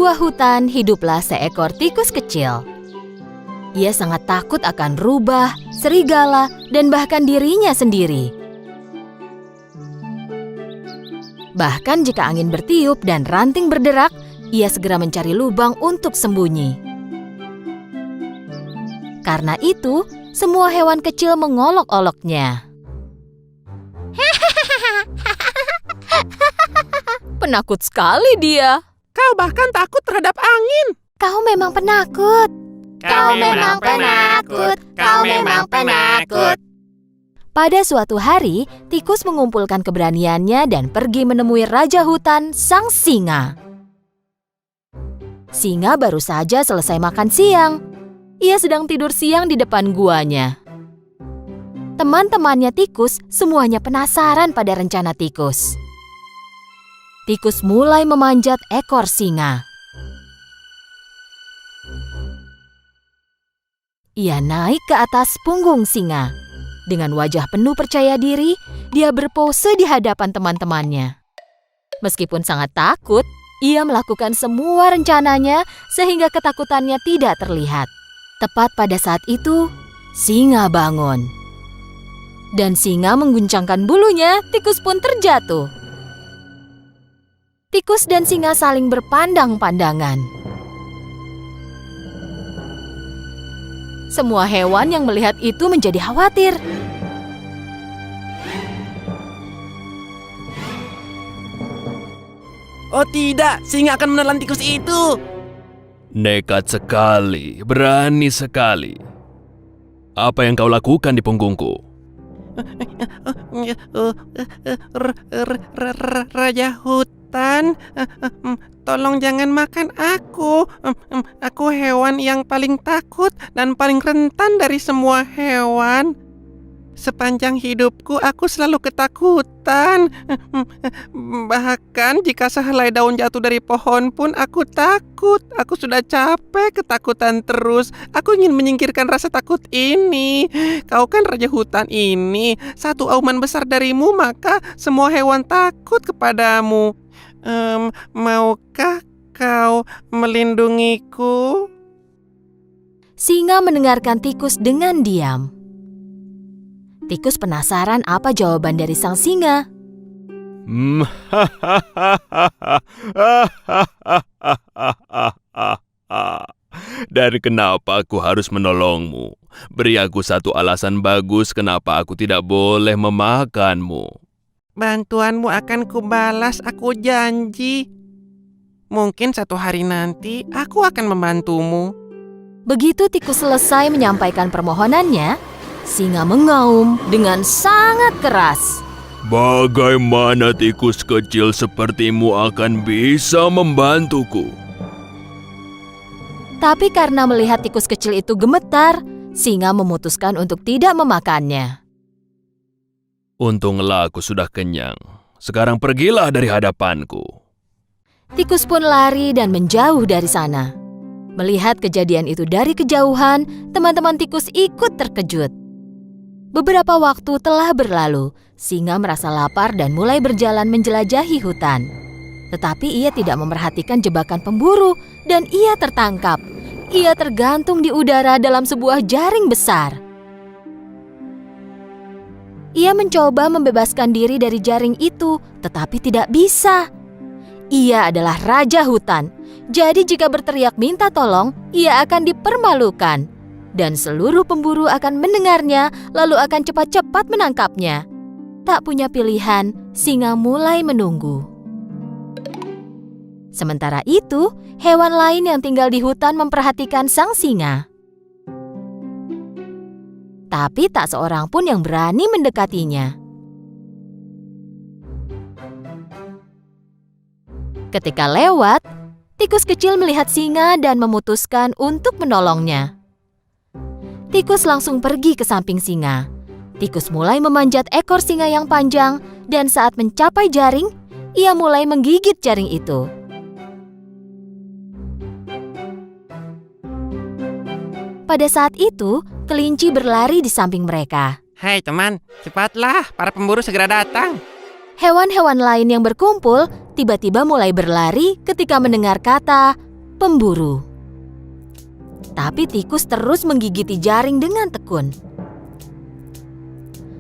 sebuah hutan hiduplah seekor tikus kecil. Ia sangat takut akan rubah, serigala, dan bahkan dirinya sendiri. Bahkan jika angin bertiup dan ranting berderak, ia segera mencari lubang untuk sembunyi. Karena itu, semua hewan kecil mengolok-oloknya. Penakut sekali dia. Kau bahkan takut terhadap angin. Kau memang penakut. Kau memang penakut. Kau memang penakut. Pada suatu hari, tikus mengumpulkan keberaniannya dan pergi menemui Raja Hutan, sang singa. Singa baru saja selesai makan siang. Ia sedang tidur siang di depan guanya. Teman-temannya tikus semuanya penasaran pada rencana tikus. Tikus mulai memanjat ekor singa. Ia naik ke atas punggung singa. Dengan wajah penuh percaya diri, dia berpose di hadapan teman-temannya. Meskipun sangat takut, ia melakukan semua rencananya sehingga ketakutannya tidak terlihat. Tepat pada saat itu, singa bangun. Dan singa mengguncangkan bulunya, tikus pun terjatuh. Tikus dan singa saling berpandang-pandangan. Semua hewan yang melihat itu menjadi khawatir. Oh tidak, singa akan menelan tikus itu. Nekat sekali, berani sekali. Apa yang kau lakukan di punggungku? Raja hutan, tolong jangan makan aku. Aku hewan yang paling takut dan paling rentan dari semua hewan. Sepanjang hidupku aku selalu ketakutan. Bahkan jika sehelai daun jatuh dari pohon pun aku takut. Aku sudah capek ketakutan terus. Aku ingin menyingkirkan rasa takut ini. Kau kan raja hutan ini. Satu auman besar darimu maka semua hewan takut kepadamu. Maukah kau melindungiku? Singa mendengarkan tikus dengan diam. Tikus penasaran apa jawaban dari sang singa. Dan kenapa aku harus menolongmu? Beri aku satu alasan bagus kenapa aku tidak boleh memakanmu. Bantuanmu akan kubalas, aku janji. Mungkin satu hari nanti aku akan membantumu. Begitu tikus selesai menyampaikan permohonannya, singa mengaum dengan sangat keras. Bagaimana tikus kecil sepertimu akan bisa membantuku? Tapi karena melihat tikus kecil itu gemetar, singa memutuskan untuk tidak memakannya. Untunglah aku sudah kenyang. Sekarang pergilah dari hadapanku. Tikus pun lari dan menjauh dari sana. Melihat kejadian itu dari kejauhan, teman-teman tikus ikut terkejut. Beberapa waktu telah berlalu, singa merasa lapar dan mulai berjalan menjelajahi hutan. Tetapi ia tidak memperhatikan jebakan pemburu dan ia tertangkap. Ia tergantung di udara dalam sebuah jaring besar. Ia mencoba membebaskan diri dari jaring itu, tetapi tidak bisa. Ia adalah raja hutan, jadi jika berteriak minta tolong, ia akan dipermalukan. Dan seluruh pemburu akan mendengarnya, lalu akan cepat-cepat menangkapnya. Tak punya pilihan, singa mulai menunggu. Sementara itu, hewan lain yang tinggal di hutan memperhatikan sang singa. Tapi tak seorang pun yang berani mendekatinya. Ketika lewat, tikus kecil melihat singa dan memutuskan untuk menolongnya. Tikus langsung pergi ke samping singa. Tikus mulai memanjat ekor singa yang panjang dan saat mencapai jaring, ia mulai menggigit jaring itu. Pada saat itu, kelinci berlari di samping mereka. Hai teman, cepatlah, para pemburu segera datang. Hewan-hewan lain yang berkumpul tiba-tiba mulai berlari ketika mendengar kata pemburu. Tapi tikus terus menggigiti jaring dengan tekun.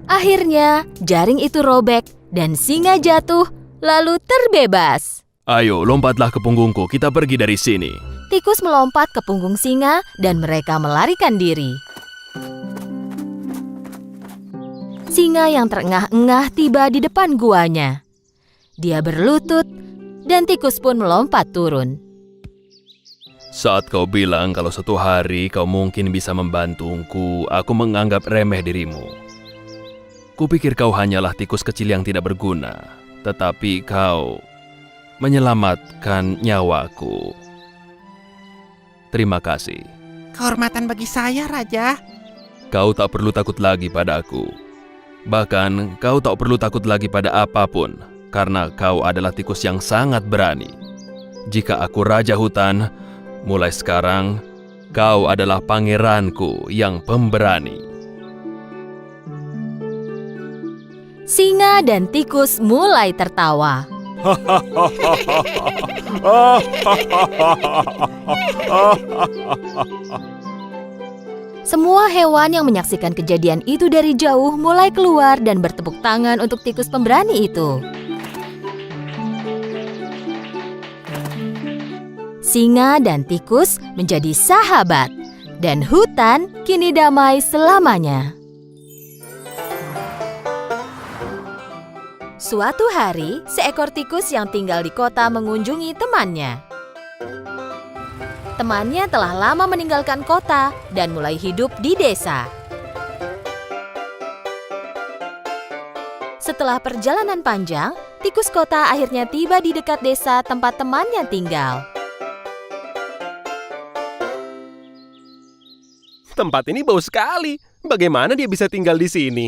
Akhirnya, jaring itu robek dan singa jatuh lalu terbebas. Ayo, lompatlah ke punggungku, kita pergi dari sini. Tikus melompat ke punggung singa dan mereka melarikan diri. Singa yang terengah-engah tiba di depan guanya. Dia berlutut dan tikus pun melompat turun. Saat kau bilang kalau suatu hari kau mungkin bisa membantuku, aku menganggap remeh dirimu. Kupikir kau hanyalah tikus kecil yang tidak berguna, tetapi kau menyelamatkan nyawaku. Terima kasih. Kehormatan bagi saya, Raja. Kau tak perlu takut lagi padaku. Bahkan kau tak perlu takut lagi pada apapun, karena kau adalah tikus yang sangat berani. Jika aku Raja Hutan, mulai sekarang kau adalah pangeranku yang pemberani. Singa dan tikus mulai tertawa. Semua hewan yang menyaksikan kejadian itu dari jauh mulai keluar dan bertepuk tangan untuk tikus pemberani itu. Singa dan tikus menjadi sahabat, dan hutan kini damai selamanya. Suatu hari, seekor tikus yang tinggal di kota mengunjungi temannya. Temannya telah lama meninggalkan kota dan mulai hidup di desa. Setelah perjalanan panjang, tikus kota akhirnya tiba di dekat desa tempat temannya tinggal. Tempat ini bau sekali. Bagaimana dia bisa tinggal di sini?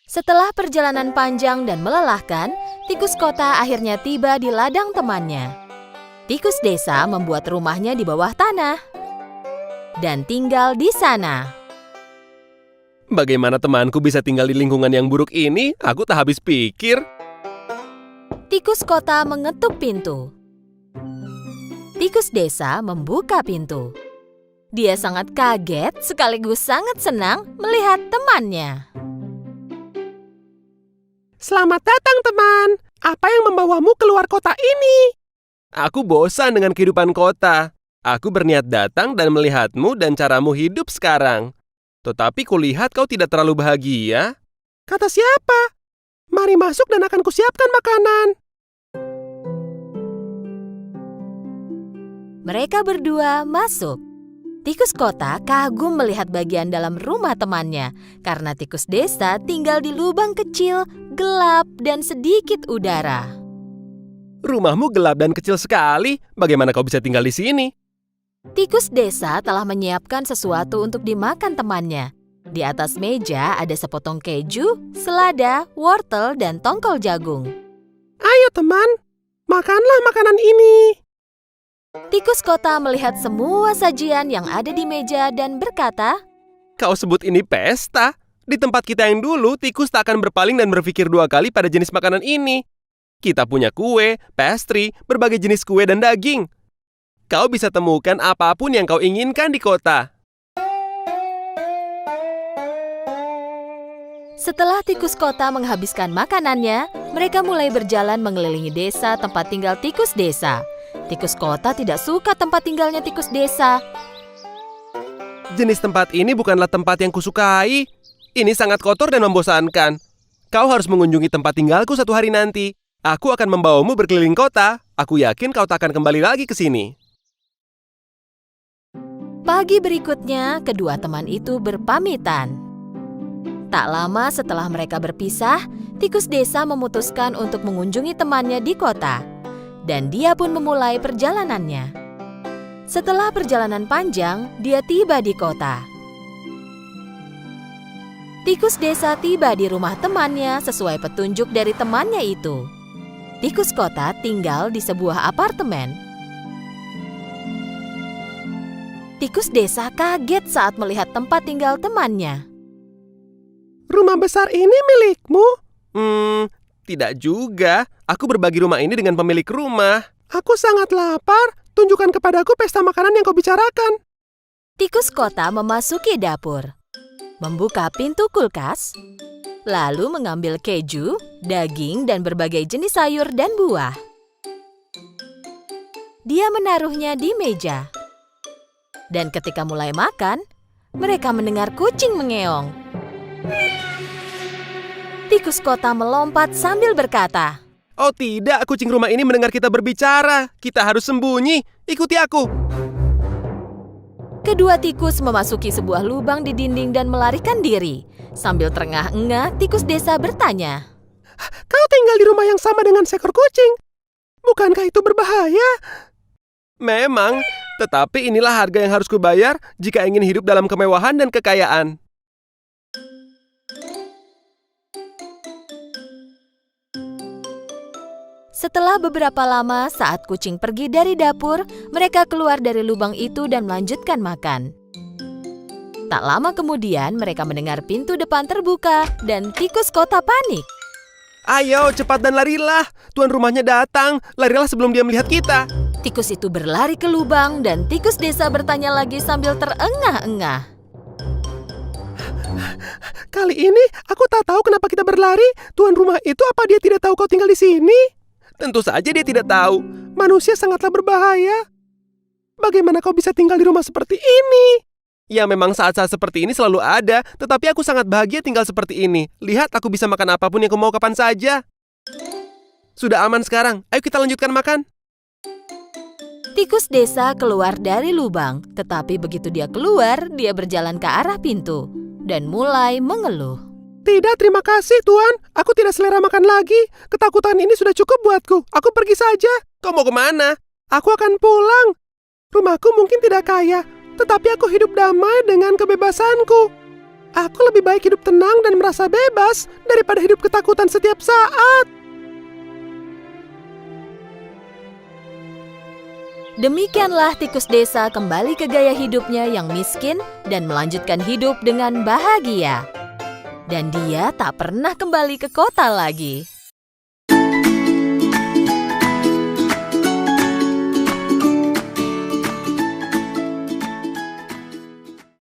Setelah perjalanan panjang dan melelahkan, tikus kota akhirnya tiba di ladang temannya. Tikus desa membuat rumahnya di bawah tanah dan tinggal di sana. Bagaimana temanku bisa tinggal di lingkungan yang buruk ini? Aku tak habis pikir. Tikus kota mengetuk pintu. Tikus desa membuka pintu. Dia sangat kaget sekaligus sangat senang melihat temannya. Selamat datang, teman. Apa yang membawamu keluar kota ini? Aku bosan dengan kehidupan kota. Aku berniat datang dan melihatmu dan caramu hidup sekarang. Tetapi kulihat kau tidak terlalu bahagia. Kata siapa? Mari masuk dan akan kusiapkan makanan. Mereka berdua masuk. Tikus kota kagum melihat bagian dalam rumah temannya karena tikus desa tinggal di lubang kecil, gelap, dan sedikit udara. Rumahmu gelap dan kecil sekali. Bagaimana kau bisa tinggal di sini? Tikus desa telah menyiapkan sesuatu untuk dimakan temannya. Di atas meja ada sepotong keju, selada, wortel, dan tongkol jagung. Ayo teman, makanlah makanan ini. Tikus kota melihat semua sajian yang ada di meja dan berkata, Kau sebut ini pesta? Di tempat kita yang dulu, tikus tak akan berpaling dan berpikir dua kali pada jenis makanan ini. Kita punya kue, pastry, berbagai jenis kue dan daging. Kau bisa temukan apapun yang kau inginkan di kota. Setelah tikus kota menghabiskan makanannya, mereka mulai berjalan mengelilingi desa tempat tinggal tikus desa. Tikus kota tidak suka tempat tinggalnya tikus desa. Jenis tempat ini bukanlah tempat yang kusukai. Ini sangat kotor dan membosankan. Kau harus mengunjungi tempat tinggalku suatu hari nanti. Aku akan membawamu berkeliling kota. Aku yakin kau tak akan kembali lagi ke sini. Pagi berikutnya, kedua teman itu berpamitan. Tak lama setelah mereka berpisah, tikus desa memutuskan untuk mengunjungi temannya di kota. Dan dia pun memulai perjalanannya. Setelah perjalanan panjang, dia tiba di kota. Tikus desa tiba di rumah temannya sesuai petunjuk dari temannya itu. Tikus kota tinggal di sebuah apartemen. Tikus desa kaget saat melihat tempat tinggal temannya. Rumah besar ini milikmu? Tidak juga. Aku berbagi rumah ini dengan pemilik rumah. Aku sangat lapar. tunjukkan kepadaku pesta makanan yang kau bicarakan. Tikus kota memasuki dapur, membuka pintu kulkas, lalu mengambil keju, daging, dan berbagai jenis sayur dan buah. Dia menaruhnya di meja. Dan ketika mulai makan, mereka mendengar kucing mengeong. Tikus kota melompat sambil berkata, Oh tidak, kucing rumah ini mendengar kita berbicara. Kita harus sembunyi. Ikuti aku. kedua tikus memasuki sebuah lubang di dinding dan melarikan diri. Sambil terengah-engah, tikus desa bertanya, Kau tinggal di rumah yang sama dengan seekor kucing. Bukankah itu berbahaya? Memang, tetapi inilah harga yang harus kubayar jika ingin hidup dalam kemewahan dan kekayaan. Setelah beberapa lama, saat kucing pergi dari dapur, mereka keluar dari lubang itu dan melanjutkan makan. Tak lama kemudian, mereka mendengar pintu depan terbuka dan tikus kota panik. Ayo, cepat dan larilah. Tuan rumahnya datang. Larilah sebelum dia melihat kita. Tikus itu berlari ke lubang dan tikus desa bertanya lagi sambil terengah-engah. Kali ini aku tak tahu kenapa kita berlari. Tuan rumah itu apa dia tidak tahu kau tinggal di sini? Tentu saja dia tidak tahu. Manusia sangatlah berbahaya. Bagaimana kau bisa tinggal di rumah seperti ini? Ya memang saat-saat seperti ini selalu ada, tetapi aku sangat bahagia tinggal seperti ini. Lihat, aku bisa makan apapun yang aku mau kapan saja. Sudah aman sekarang, ayo kita lanjutkan makan. Tikus desa keluar dari lubang, tetapi begitu dia keluar, dia berjalan ke arah pintu dan mulai mengeluh. Tidak, terima kasih Tuan. Aku tidak selera makan lagi. Ketakutan ini sudah cukup buatku. Aku pergi saja. Kau mau kemana? Aku akan pulang. Rumahku mungkin tidak kaya, tetapi aku hidup damai dengan kebebasanku. Aku lebih baik hidup tenang dan merasa bebas daripada hidup ketakutan setiap saat. Demikianlah tikus desa kembali ke gaya hidupnya yang miskin dan melanjutkan hidup dengan bahagia. Dan dia tak pernah kembali ke kota lagi.